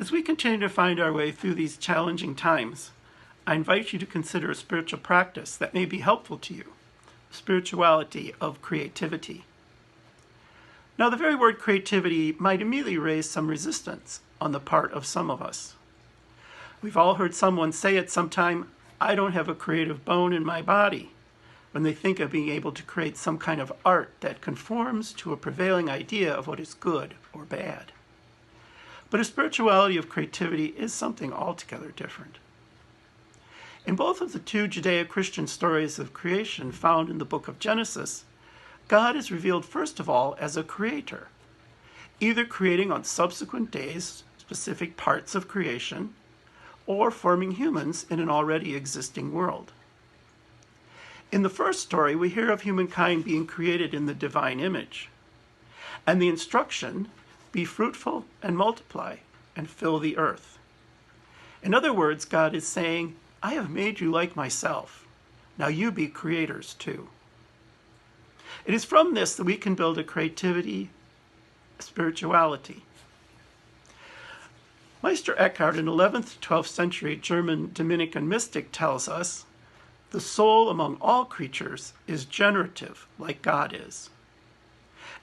As we continue to find our way through these challenging times, I invite you to consider a spiritual practice that may be helpful to you, spirituality of creativity. Now, the very word creativity might immediately raise some resistance on the part of some of us. We've all heard someone say at some time, "I don't have a creative bone in my body," when they think of being able to create some kind of art that conforms to a prevailing idea of what is good or bad. But a spirituality of creativity is something altogether different. In both of the two Judeo-Christian stories of creation found in the book of Genesis, God is revealed first of all as a creator, either creating on subsequent days specific parts of creation, or forming humans in an already existing world. In the first story, we hear of humankind being created in the divine image, and the instruction, "Be fruitful and multiply and fill the earth." In other words, God is saying, "I have made you like myself. Now you be creators too." It is from this that we can build a creativity, a spirituality. Meister Eckhart, an 11th to 12th century German Dominican mystic, tells us, "The soul among all creatures is generative like God is."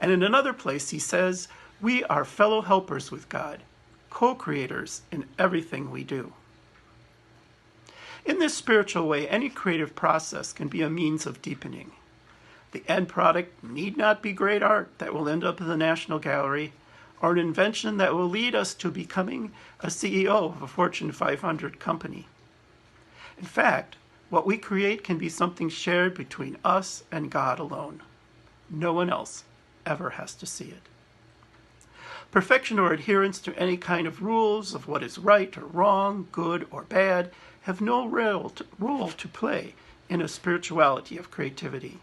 And in another place he says, "We are fellow helpers with God, co-creators in everything we do." In this spiritual way, any creative process can be a means of deepening. The end product need not be great art that will end up in the National Gallery, or an invention that will lead us to becoming a CEO of a Fortune 500 company. In fact, what we create can be something shared between us and God alone. No one else ever has to see it. Perfection or adherence to any kind of rules of what is right or wrong, good or bad, have no role to play in a spirituality of creativity.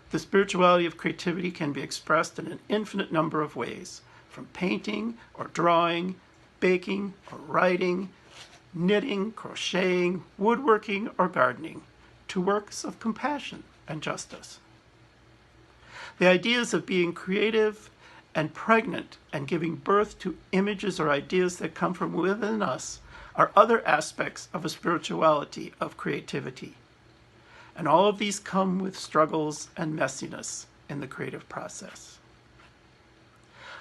The spirituality of creativity can be expressed in an infinite number of ways, from painting or drawing, baking or writing, knitting, crocheting, woodworking, or gardening, to works of compassion and justice. The ideas of being creative and pregnant and giving birth to images or ideas that come from within us are other aspects of a spirituality of creativity. And all of these come with struggles and messiness in the creative process.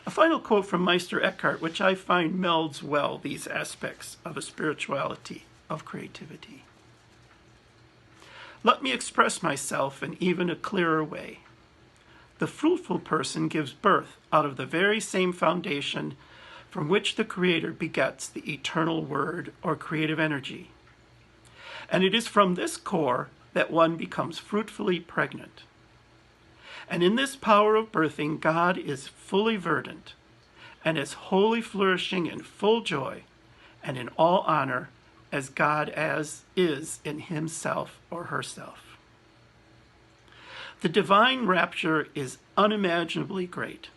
A final quote from Meister Eckhart, which I find melds well these aspects of a spirituality of creativity. "Let me express myself in even a clearer way. The fruitful person gives birth out of the very same foundation from which the Creator begets the eternal word or creative energy. And it is from this core that one becomes fruitfully pregnant. And in this power of birthing, God is fully verdant and as wholly flourishing in full joy and in all honor as God as is in himself or herself. The divine rapture is unimaginably great.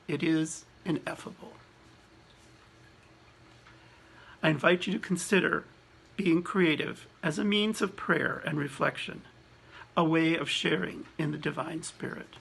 It is ineffable." I invite you to consider being creative as a means of prayer and reflection, a way of sharing in the divine spirit.